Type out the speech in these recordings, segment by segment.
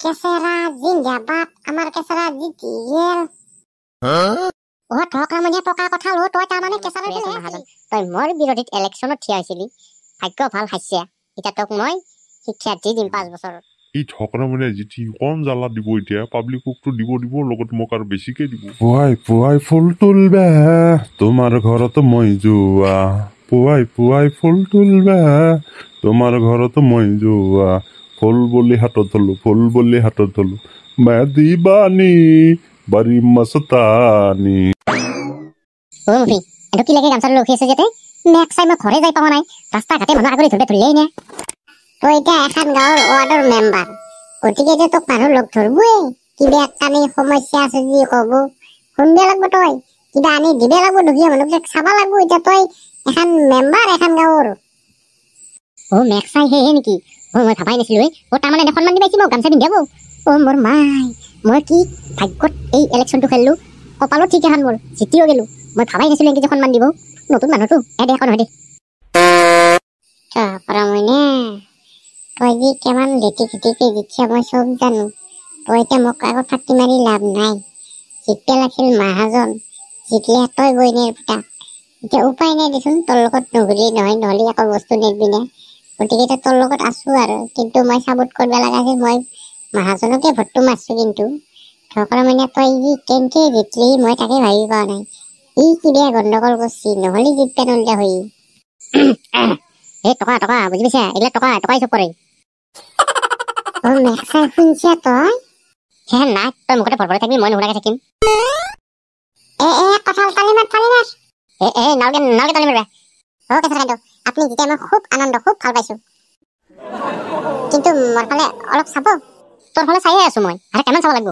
কেঁচেৰা জিন্দাবাদ আমাৰ কেঁচেৰা জিতি গেল ও ঠকামনিয়া টকা কথা ল তই তাৰমানে কেঁচেৰা তই মোৰ বিৰোধীত ইলেকশ্যনত থিয়া হৈছিলি ভাগ্য ভাল হাইছে এতিয়া তোক মই শিক্ষা দি দিম 5 বছৰ এই ঠকামনিয়া জিতি কোন জ্বালা দিব এতিয়া পাব্লিককটো দিব লগত মোক আৰু বেছিকে দিব পুৱাই ফুল তুলবা তোমাৰ ঘৰত মই যোৱা পুৱাই ফুল তুলবা তোমাৰ ঘৰত মই যোৱা ফুল বুলি হাতত ধলো मैं दीवानी बड़ी मस्तानी ও মুফি এটো কি লাগে গামছাৰ লখি আছে যেতে নেক্সট টাইম ঘৰে যাই পাৱা নাই ৰাস্তা ঘাটে মানুহ আগৰি ধৰিলেই নে তই এতিয়া এখন গাঁৱৰ ৱাৰ্ডৰ মেম্বাৰ গতিকে যে তোক মানুহ লগ ধৰবই কিবা কানি সমস্যা আছে যি কব শুনবে লাগব তই কিবা আনি দিবে লাগব দুখীয়া মানুহক চাবা লাগব এতিয়া তই এখন মেম্বাৰ এখন গাঁৱৰ ও মেক্সাই হে নেকি ও মই ভাবাই নাছিলো ও তাৰমানে সন্মান দিবাইছি মোক গামছা পিন্ধাব ও মোৰ মাই মই কি ভাগ্যত এই ইলেকশ্যনটো খেললো কপালত ঠিক এখন মোৰ জিতিও গেলো মই ভাবাই নাছিলো এনেকে যে সন্মান দিব নতুন মানুহটো এদে এখন হয় দে পৰামইনে তই যি কেমান লেটি খেটিকে জিতছে মই চব জানো তই এতিয়া মোক আগত ফাটি মাৰি লাভ নাই জিতবে লাগিছিল মাহাজন জিতলে তই বইনেৰ পুতা এতিয়া উপায় নাই দেচোন তোৰ লগত নঘূৰি নহয় নহলে একো বস্তু নেদবি না গতিকে এতিয়া তোৰ লগত আছো আৰু কিন্তু মই চাবুত কৰিব লগা আছে মই মাহাজনকে ভোটটো মাৰছো কিন্তু ঠকৰা মানে তই যি কেনকে জিতলি মই তাকে ভাবি পোৱা নাই ই কিবা গণ্ডগোল করছি নহলে জিতবে নলদা হই এই টকা বুঝি পাইছা এগুলা টকাই চব করে ও মেক্সা শুনছা তই হ্যাঁ না তই মুখতে ভরভরে থাকবি মই নুহুৰাকে থাকিম কথাল তালি মাত নালগে তালি মাৰবে ওকে স্যাৰ আপনি জিতে মই খুব আনন্দ খুব ভাল পাইছো কিন্তু মোৰ ফালে অলপ চাব তোৰ ফালে চাইয়ে আছো মই আৰে কেমন চাব লাগব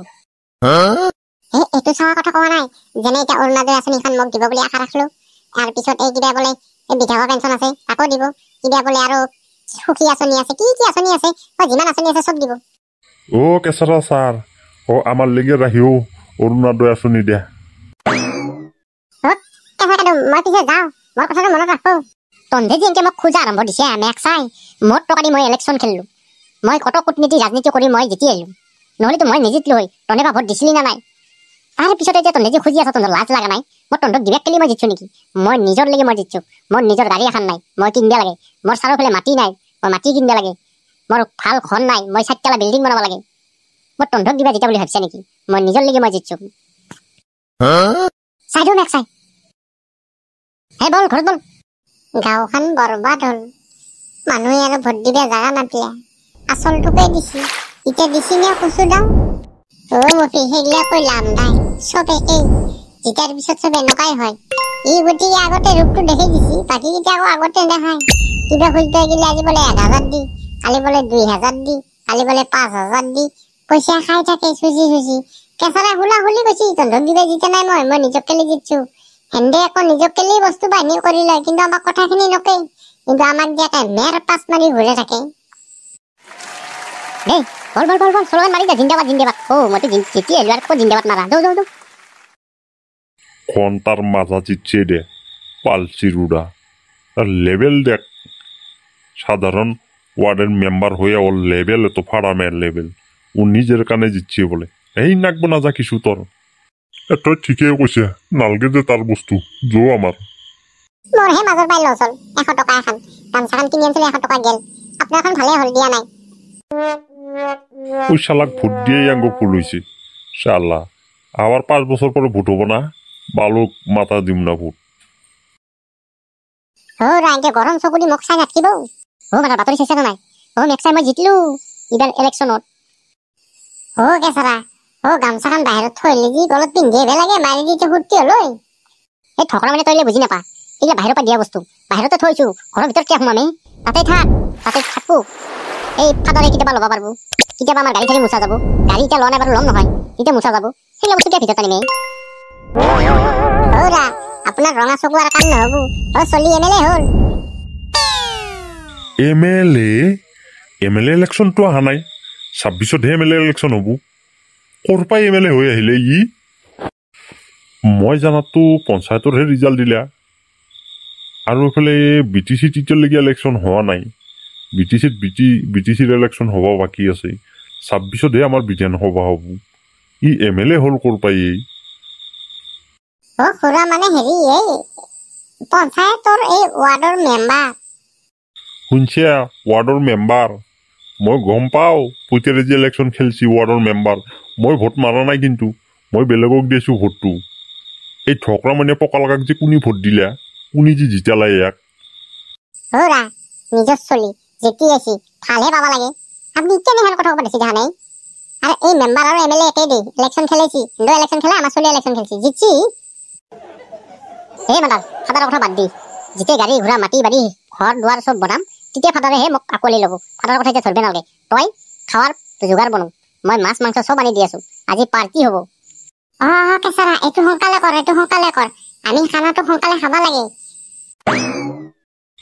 এইটো চাৱা কথা কোৱা নাই যেনে এতিয়া অৰুণোদয় আঁচনিখন মোক দিব বুলি আশা ৰাখলো আৰু পিছত এই কিবা বোলে বিধৱা পেঞ্চন আছে আকৌ দিব কিবা বোলে আৰু সুখী আঁচনি আছে কি আঁচনি আছে যিমান আঁচনি আছে চব দিব ও কেঁচেৰা ছাৰ ও আমাৰ লেগে ৰাখিও অৰুণোদয় আঁচনি দিয়া মই পিছে যাওঁ মোৰ কথাটো মনত ৰাখো তন্ধে যেনকে মোক খোজা আৰম্ভ দিছে মেক চাই মোৰ টকা দি মই ইলেকশ্যন খেলিলো মই কত কূটনীতি ৰাজনীতি কৰি মই জিতি আহিলো নহলেতো মই নিজিতলো হৈ তনে বা ভোট দিছিলি না নাই তাৰে পিছতে এতিয়া তন্ধে যে খুজি আছ তন্ধৰ লাজ লাগা নাই মই তন্ধক দিবাক কেলি মই জিতছো নেকি মই নিজৰ লেগে মই জিতছো মোৰ নিজৰ গাড়ী এখন নাই মই কিনবা লাগে মোৰ চাৰিওফালে মাটি নাই মই মাটি কিনবা লাগে মোৰ ভাল ঘৰ নাই মই 7তলা বিল্ডিং বনাব লাগে মই তন্ধক দিবা জিতা বুলি ভাবছা নেকি মই নিজৰ লেগে মই জিতছো চাইদো মেক চাই হে বল ঘৰত বল গাঁওখন বৰবাদ হল মানুহে আৰু ভোট দিবা জাগা নাপালে আচলটোকে দিছি এতিয়া দিছি নে কচু দাও ও মফি সেইগিলা কৈ লাভ নাই চব একেই জিতাৰ পিছত চব এনেকাই হয় ই গতিকে আগতে ৰূপটো দেখি দিছি বাকী কেইটা আকৌ আগতে দেখায় কিবা খুঁজতে গেলে আজি বোলে 1000 দি কালি বোলে 2000 দি কালি বোলে 5000 দি পইচা খাই থাকে চুজি কেঁচাৰা হুলি গৈছি তন্ধক দিবা জিতা নাই মই নিজক কেলি জিতছো হেন্দে আকৌ নিজক কেলি বস্তু বাহিনী কৰি লয় কিন্তু আমাক কথাখিনি নকয় কিন্তু আমাক দিয়াকে মেৰ পাছ মাৰি ঘূৰে থাকে দেই বল চলমান মাৰি যা জিন্দাবাদ ও মইতো জিতি আহিলো আৰু ক'ত জিন্দাবাদ মাৰা যাও ঘন্টার মাজা জিতছে দে পালসি রুডা আর লেভেল দেখ সাধারণ ওয়ার্ডের মেম্বার হয়ে ওর লেভেল তো ফাড়ামের লেভেল ও নিজের কানে জিতছে বলে এই নাকবো না যা কিছু তোর তই ঠিকই কৈছে নালগে যে তার বস্তু জো আমার মোর হে মাজৰ পাই লচল 100 টকা এখন গামছাখন কিনি আনছিল 100 টকা গেল আপনার এখন ভালে হল দিয়া নাই ওই শালাক ভোট দিয়ে আঙ্গ ফুল হয়েছে শালা আবার 5 বছর পরে ভোট হবো না বালুক মাথা দিম না ভোট ও রাইকে গরম চকুদি মোক চাই নাথকিব ও মাথাৰ বাতৰি চাইছা নাই ও মেক্সাই মই জিতলো ইবাৰ ইলেকশ্যনত ও কেঁচাৰা ও গামছাখন বাহিৰত থৈলি যি গলত পিন্ধি লাগে মাৰি দিতে ফুৰ্তি হল এই ঠকৰা মানে তইলে বুজি নাপা এইগিলা বাহিৰৰ পৰা দিয়া বস্তু বাহিৰতে থৈছো ঘৰৰ ভিতৰত কিয় সোমামে তাতে থাকো এই ফাদৰে কেতিয়াবা ল'ব পাৰবো কেতিয়াবা আমাৰ গাড়ী থাকি মুচা যাব গাড়ী এতিয়া লোৱা নাই বাৰু ল'ম নহয় এতিয়া মুচা যাব সেইগিলা বস্তু কিয় ভিতৰত আনিমে ওরা আপনার রঙা চকু আর কান নহব ও চলি এমএলএ হল এমএলএ ইলেকশ্যনটো অহা নাই 26হে এমএলএ ইলেকশ্যন হ'ব ক'ৰ পৰা এমএলএ হৈ আহিলে ই মই জানাতো পঞ্চায়তৰহে ৰিজাল্ট দিলা আৰু এইফালে BTC তেতিয়ালৈকে ইলেকশ্যন হোৱা নাই BTCৰ ইলেকশ্যন হ'ব বাকী আছে 26হে আমাৰ বিধানসভা হ'ব ই MLA হ'ল ক'ৰ পাই খুৰা মানে হেৰি এই পঞ্চায়তৰ এই ৱাৰ্ডৰ মেম্বাৰ শুনছে ৱাৰ্ডৰ মেম্বাৰ মই গম পাওঁ পুতেৰে যে ইলেকশ্যন খেলিছি ৱাৰ্ডৰ মেম্বাৰ মই ভোট মাৰা নাই কিন্তু মই বেলেগক দিছোঁ ভোটটো এই ঠকৰা মানে পকালকাক যে কোনি ভোট দিলা কোনি যে জিতালা ইয়াক খুৰা নিজৰ চলি যেতি আছি ভালহে পাব লাগে আপুনি কেনে হেন কথা ক'ব দিছে দেখা নাই আৰু এই মেম্বাৰ আৰু MLA একেই দেই ইলেকশ্যন খেলাইছি কিন্তু ইলেকশ্যন খেলা আমাৰ চলি ইলেকশ্যন খেলিছি জিতছি এই মাদাৰ ফাদাৰৰ কথা বাদ দি যেতিয়া গাড়ী ঘোঁৰা মাটি বাৰী ঘৰ দুৱাৰ চব বনাম তেতিয়া ফাদাৰেহে মোক আকোৱালি ল'ব ফাদাৰৰ কথা এতিয়া ধৰিব নালাগে তই খাৱাৰ যোগাৰ বনাম মই মাছ মাংস চব আনি দি আছো আজি পাৰ্টি হ'ব কেঁচাৰা এইটো সোনকালে কৰ আমি খানাটো সোনকালে খাব লাগে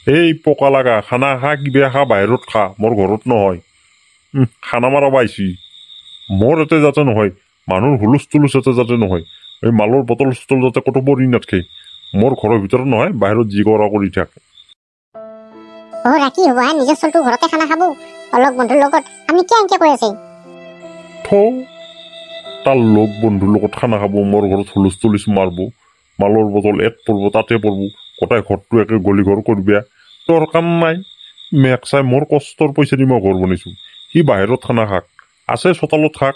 এই পকালাকা খানা খা কিবা খা বাহিৰত খা মোৰ ঘৰত নহয় খানা মাৰাব আহিছি মোৰ ইয়াতে যাতে নহয় মানুহৰ হুলুচ তুলুচ ইয়াতে যাতে নহয় এই মালৰ বটল চটল যাতে ক'তো পৰি নাথাকে মোৰ ঘৰৰ ভিতৰত নহয় বাহিৰত যি কৰা কৰি থাক ৰাতি হ'ব নিজৰ চলটো ঘৰতে খানা খাব অলপ বন্ধুৰ লগত আমি কিয় কৈ আছে থৌ তাৰ লগ বন্ধুৰ লগত খানা খাব মোৰ ঘৰত হুলুচ তুলুচ মাৰব মালৰ বটল এট পৰব তাতে পৰব গোটাই ঘৰটো একে গলি ঘৰ কৰিবা তোৰ কাম নাই মেক চাই মোৰ কষ্টৰ পইচা দি মই ঘৰ বনাইছোঁ সি বাহিৰত খানা খাক আছে চোতালত খাক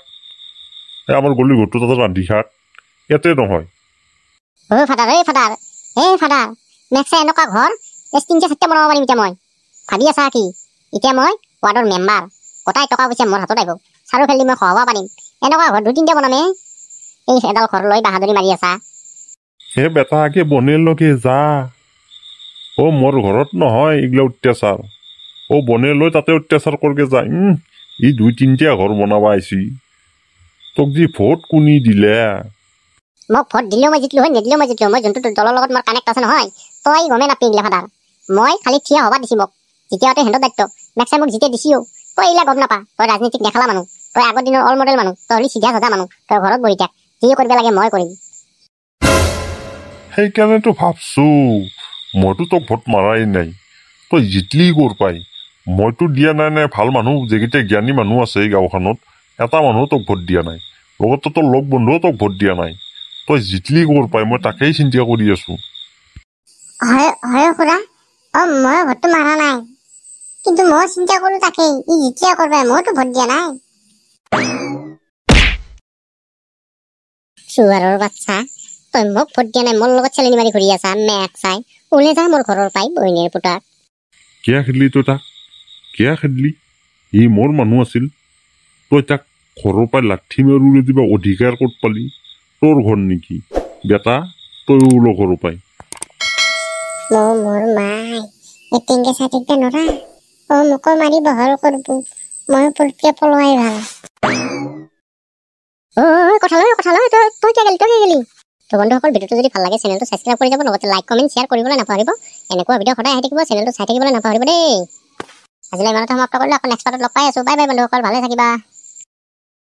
আমাৰ গলি ঘৰটো তাতে ৰান্ধি খাক ইয়াতে নহয় ফাদাৰ মেক্সে এনেকুৱা ঘৰ 3-4টা বনাব পাৰিম এতিয়া মই ভাবি আছা কি এতিয়া মই ৱাৰ্ডৰ মেম্বাৰ গোটাই টকা পইচা মোৰ হাতত আহিব চাৰু খেলি মই খুৱাব পাৰিম এনেকুৱা ঘৰ 2-3টা বনামে এই এডাল ঘৰ লৈ বাহাদুৰি মাৰি আছা হে বেটা আগে বনেলকে যা মোৰ ঘৰত নহয় এইগিলা অত্যাচাৰ বনে লৈ তাতে অত্যাচাৰ কৰকে যা ই 2-3টা ঘৰ বনাব আহিছি তোক যি ভোট কোনি দিলে মোক ভোট দিলেও মই জিতলো হয় নিদিলেও মই জিতলো মই যোনটো দলৰ লগত মোৰ কানেক্ট আছে নহয় তই গমে নাপাই এইগিলা ফাদাৰ মই খালি থিয়া হবা দিছি মোক যেতিয়াতে হেণ্ডৰ দায়িত্ব মেক্সে মোক জিতে দিছিও তই এইগিলা গম নাপা তই ৰাজনীতিক দেখালা মানুহ তই আগৰ দিনৰ অল মডেল মানুহ তই হলি চিধা চাধা মানুহ তই ঘৰত বহি থাক যি কৰিব লাগে মই কৰিম সেইকাৰণেতো ভাবছো মইতো তোক ভোট মাৰাই নাই তই জিতলি ক'ৰ পাই মইতো দিয়া নাই ভাল মানুহ যিকেইটা জ্ঞানী মানুহ আছে এই গাঁওখনত এটা মানুহ তোক ভোট দিয়া নাই লগতে তোৰ লগ বন্ধুও তোক ভোট দিয়া নাই তই জিতলি ক'ৰ পাই মই তাকেই চিন্তা কৰি আছো হয় খুৰা মই ভোটটো মাৰা নাই কিন্তু মই চিন্তা কৰো তাকেই ই যেতিয়া কৰবাই মইতো ভোট দিয়া নাই চুৱাৰৰ বাচ্চা তই মোক ভোট দিয়া নাই মোৰ লগত চেলেনি মাৰি ঘূৰি আছা মেক চাই ওলে যা মোৰ ঘৰৰ পাই বহিনীৰ পুতাক কিয় খেদলি তই তাক কিয় খেদলি ই মোৰ মানুহ আছিল তই তাক ঘৰৰ পৰাই লাঠি মাৰিবলৈ দিবা অধিকাৰ ক'ত পালি তোৰ ঘৰ নেকি বেটা তই ওলো ঘৰৰ পাই মোৰ মাই এটিংকে চাটিংকে নৰা মোকো মাৰি বহল কৰব মই পলকে পলোৱাই ভাল কথা লয় তই কিয় গেলি তো বন্ধুসকল ভিডিঅ'টো যদি ভাল লাগে চেনেলটো সাবস্ক্ৰাইব কৰি যাব লগতে লাইক কমেন্ট শ্বেয়াৰ কৰিবলৈ নাপাহৰিব এনেকুৱা ভিডিঅ' সদায় আহি থাকিব চেনেলটো চাই থাকিবলৈ নাপাহৰিব দেই আজিলৈ ইমানতে সমাপ্ত কৰিলোঁ আকৌ নেক্সট পাৰ্টত লগ পাই আছো বাই বাই বন্ধুসকল ভালে থাকিবা